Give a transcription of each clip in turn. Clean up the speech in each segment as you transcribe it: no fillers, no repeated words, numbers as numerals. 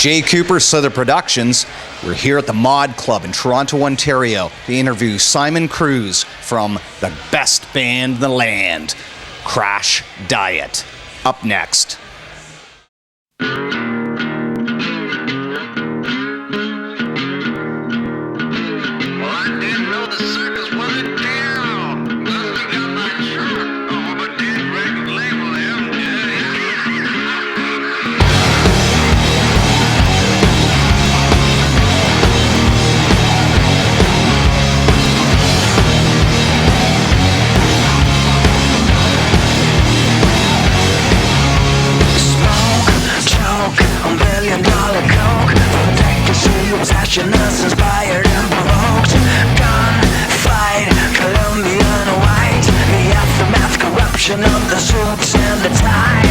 Jay Cooper, Slither Productions. We're here at the Mod Club in Toronto, Ontario to interview Simon Cruz from the best band in the land, Crash Diet. Up next. Passionate, inspired and provoked. Gunfight, Colombian white. The aftermath, corruption of the suits and the ties.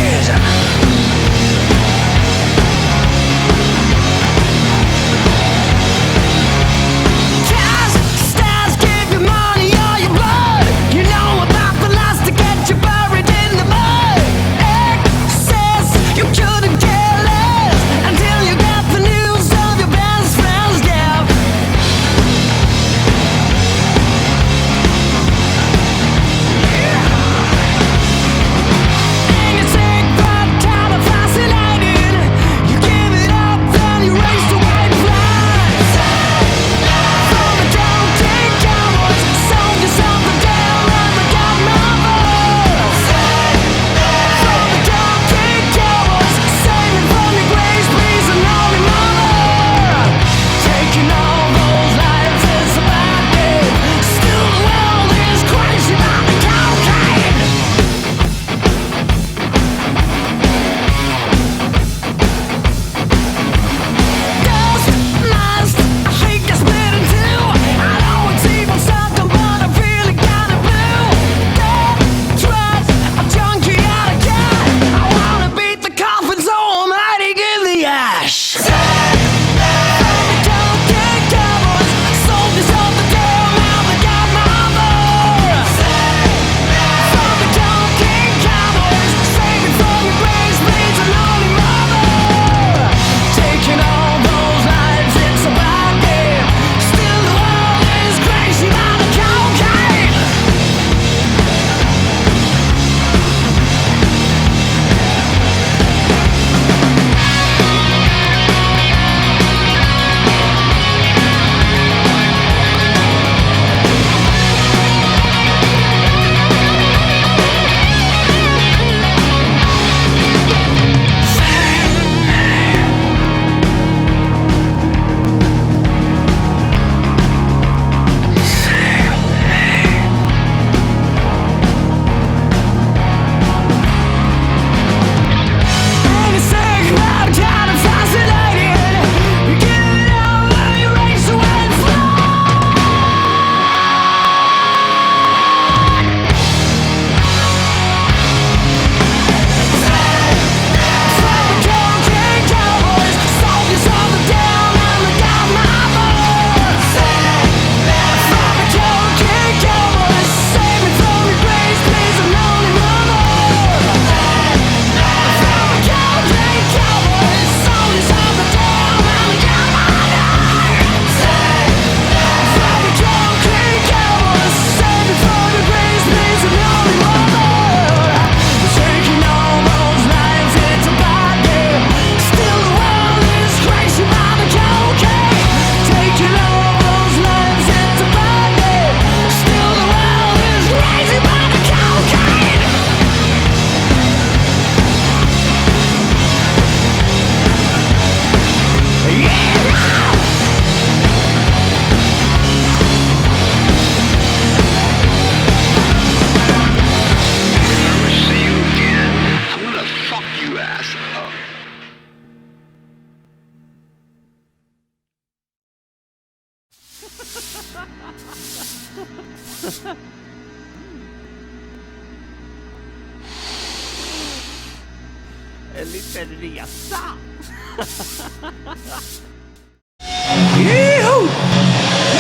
Yee-hoo!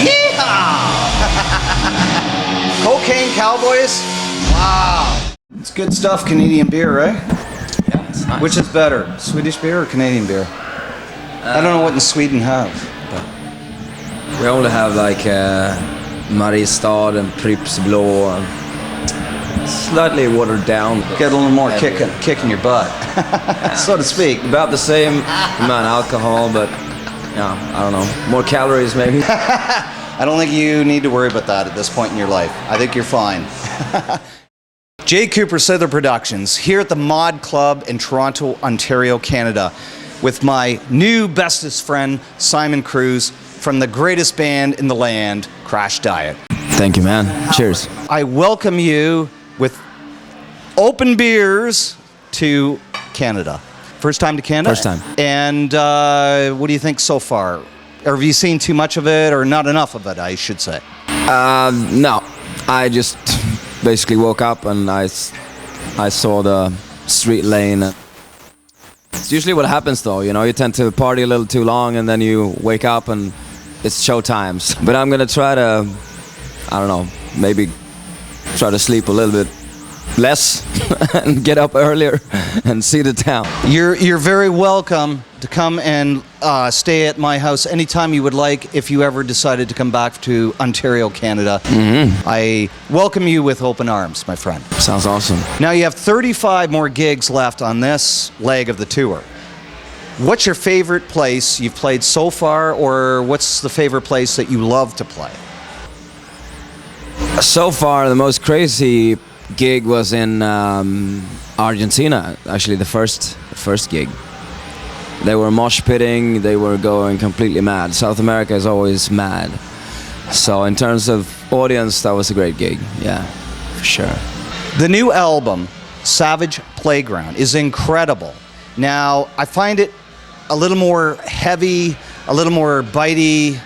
Yeehaw! Cocaine Cowboys? Wow. It's good stuff, Canadian beer, right? Yeah, it's nice. Which is better, Swedish beer or Canadian beer? I don't know what in Sweden have. We only have like Mariestad and Pripps Blå, slightly watered down. Get a little more kick in your butt, so to speak. About the same amount of alcohol, but yeah, I don't know, more calories maybe. I don't think you need to worry about that at this point in your life. I think you're fine. Jay Cooper, Sither Productions, here at the Mod Club in Toronto, Ontario, Canada, with my new bestest friend, Simon Cruz, from the greatest band in the land, Crash Diet. Thank you, man. Cheers. I welcome you with open beers to Canada. First time to Canada? First time. And what do you think so far? Or have you seen too much of it, or not enough of it, I should say? No, I just basically woke up and I saw the street lane. It's usually what happens though, you know, you tend to party a little too long and then you wake up and it's show times. But I'm gonna try to, I don't know, maybe try to sleep a little bit less and get up earlier and see the town. You're very welcome to come and stay at my house anytime you would like if you ever decided to come back to Ontario, Canada. Mm-hmm. I welcome you with open arms, my friend. Sounds awesome. Now you have 35 more gigs left on this leg of the tour. What's your favorite place you've played so far, or what's the favorite place that you love to play? So far, the most crazy gig was in Argentina, actually the first gig. They were mosh pitting, they were going completely mad. South America is always mad. So in terms of audience, that was a great gig, yeah, for sure. The new album, Savage Playground, is incredible. Now, I find it a little more heavy, a little more bitey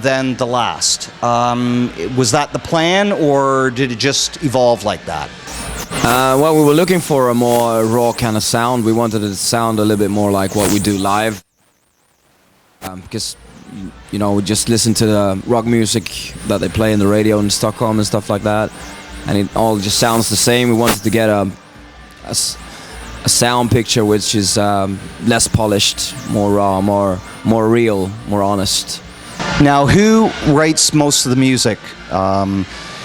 than the last. Was that the plan, or did it just evolve like that? Well, we were looking for a more raw kind of sound. We wanted it to sound a little bit more like what we do live. Because, you know, we just listen to the rock music that they play in the radio in Stockholm and stuff like that. And it all just sounds the same. We wanted to get a sound picture which is less polished, more raw, more real, more honest. Now, who writes most of the music?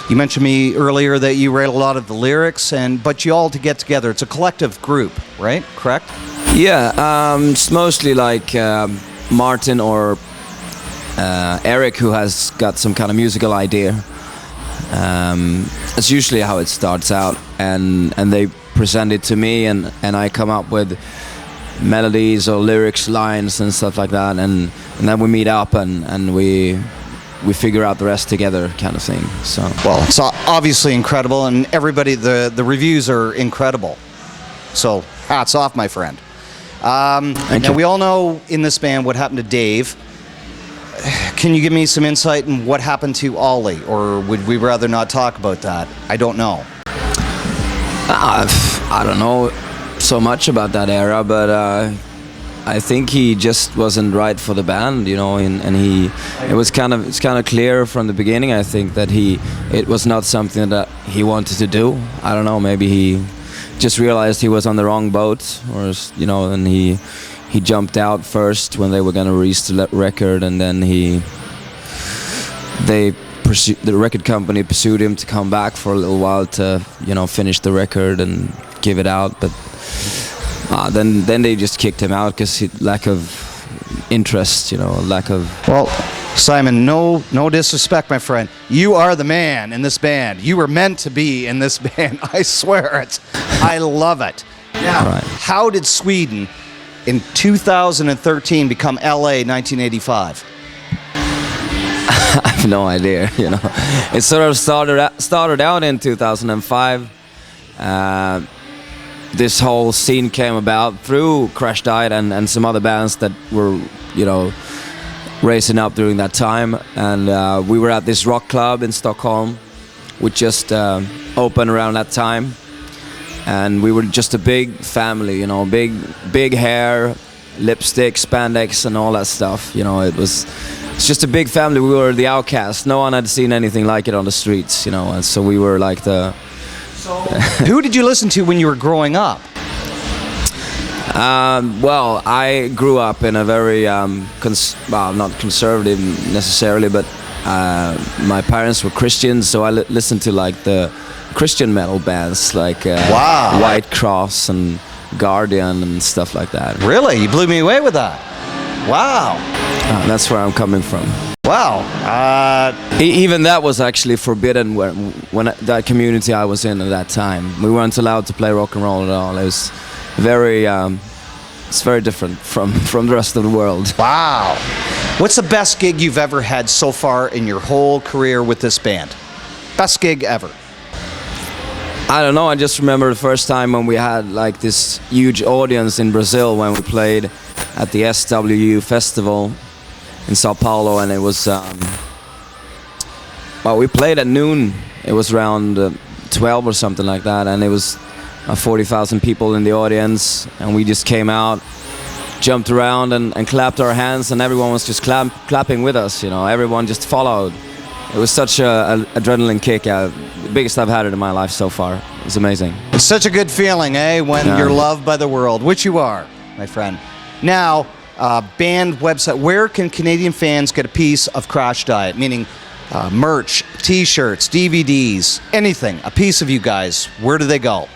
You mentioned me earlier that you write a lot of the lyrics, but you all to get together. It's a collective group, right? Correct? Yeah, it's mostly like Martin or Eric who has got some kind of musical idea. That's usually how it starts out, and they present it to me, and I come up with melodies or lyrics, lines and stuff like that, and then we meet up and we figure out the rest together, kind of thing. So well, it's obviously incredible, and everybody, the reviews are incredible. So hats off, my friend. Now we all know in this band what happened to Dave. Can you give me some insight in what happened to Ollie, or would we rather not talk about that? I don't know. I don't know so much about that era, but I think he just wasn't right for the band, you know, and it's kind of clear from the beginning, I think, that it was not something that he wanted to do. I don't know, maybe he just realized he was on the wrong boat, or, you know, and he jumped out first when they were going to release the record, and then the record company pursued him to come back for a little while to, you know, finish the record and give it out, but then they just kicked him out because lack of interest, you know, lack of... Well, Simon, no disrespect, my friend. You are the man in this band. You were meant to be in this band. I swear it. I love it. Now, right. How did Sweden in 2013 become LA 1985? I have no idea, you know. It sort of started out in 2005. This whole scene came about through Crash Diet and some other bands that were, you know, racing up during that time. And we were at this rock club in Stockholm, which just opened around that time. And we were just a big family, you know, big hair, lipstick, spandex, and all that stuff. You know, it's just a big family. We were the outcasts. No one had seen anything like it on the streets, you know, and so we were like the... Who did you listen to when you were growing up? Well, I grew up in a very, well, not conservative necessarily, but my parents were Christians, so I listened to like the Christian metal bands like Wow. White Cross and Guardian and stuff like that. Really? You blew me away with that. Wow. That's where I'm coming from. Wow. Even that was actually forbidden when that community I was in at that time. We weren't allowed to play rock and roll at all. It was very, it's very different from the rest of the world. Wow. What's the best gig you've ever had so far in your whole career with this band? Best gig ever. I don't know, I just remember the first time when we had like this huge audience in Brazil when we played at the SWU festival in Sao Paulo, and it was, well, we played at noon. It was around 12 or something like that, and it was 40,000 people in the audience, and we just came out, jumped around and clapped our hands, and everyone was just clapping with us, you know, everyone just followed. It was such a adrenaline kick, the biggest I've had it in my life so far. It's amazing. It's such a good feeling, eh, when Yeah. you're loved by the world, which you are, my friend. Now, band website, where can Canadian fans get a piece of Crash Diet? Meaning merch, t-shirts, DVDs, anything, a piece of you guys. Where do they go?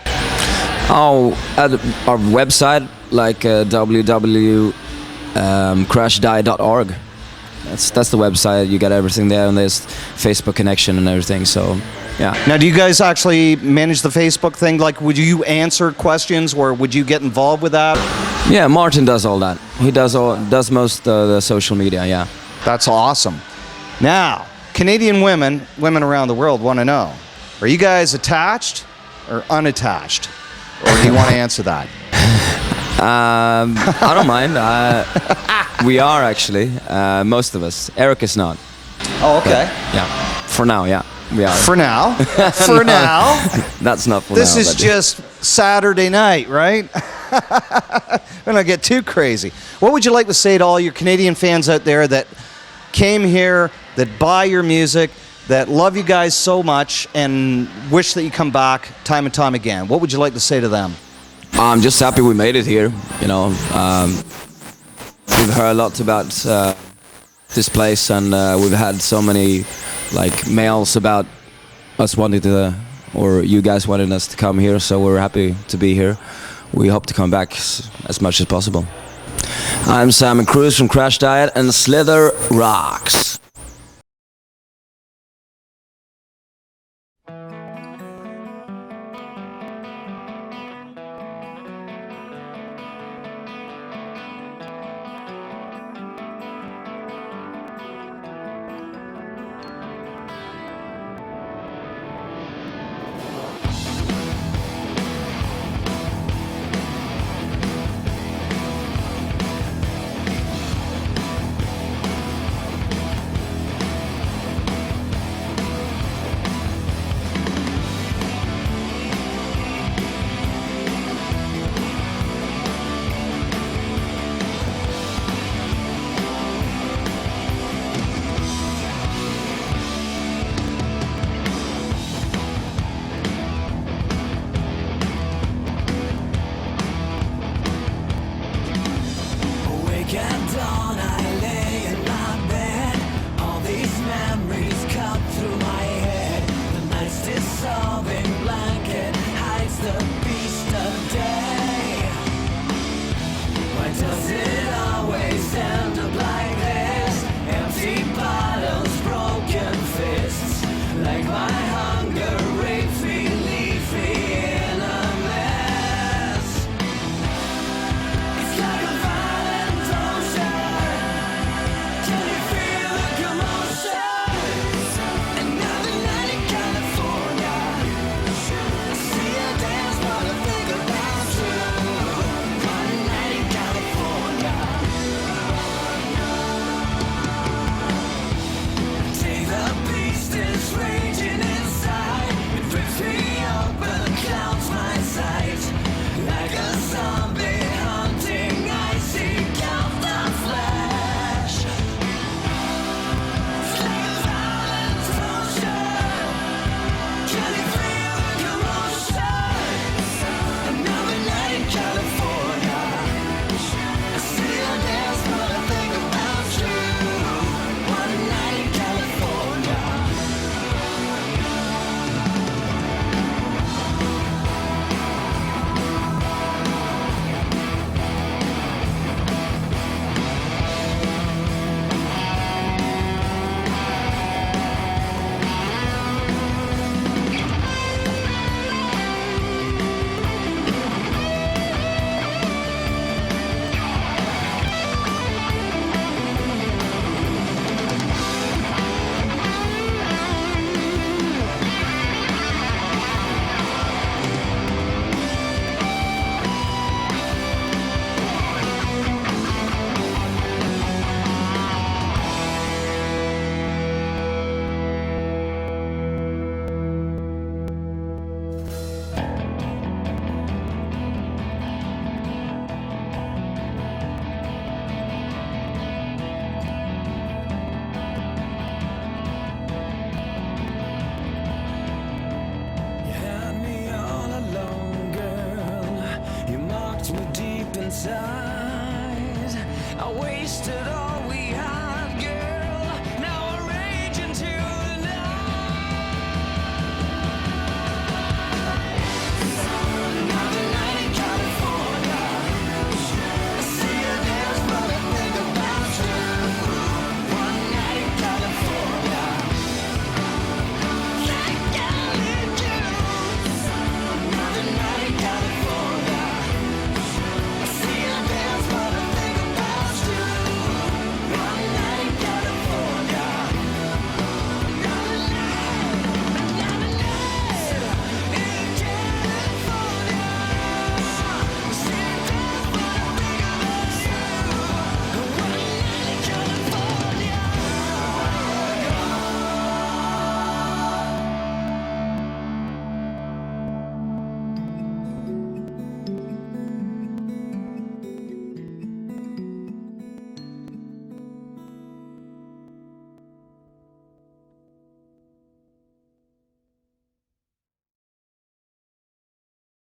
Oh, at our website, like www.crashdiet.org. That's the website. You get everything there, and there's Facebook connection and everything. So, yeah. Now, do you guys actually manage the Facebook thing? Like, would you answer questions, or would you get involved with that? Yeah, Martin does all that. He does most of the social media. Yeah. That's awesome. Now, Canadian women around the world want to know, are you guys attached or unattached? Or do you want to answer that? I don't mind. We are actually, most of us. Eric is not. Oh, okay. Yeah. For now, yeah, we are. For now. For now. That's not for This now. is but- just Saturday night, right? We're not get too crazy. What would you like to say to all your Canadian fans out there that came here, that buy your music, that love you guys so much and wish that you come back time and time again? What would you like to say to them? I'm just happy we made it here. You know, we've heard a lot about this place, and we've had so many like mails about us wanting to, or you guys wanting us to come here. So we're happy to be here. We hope to come back as much as possible. I'm Simon Cruz from Crash Diet, and Slither rocks. Awake at dawn, I lay in my bed. All these memories cut through my head. The night's dissolving blanket hides the beast of day. Why does it always end up like this? Empty bottles, broken fists. Like my hunger rapes me, leaves me in a mess. It's like a violent ocean. Can you feel the commotion? Another night in California. wasted all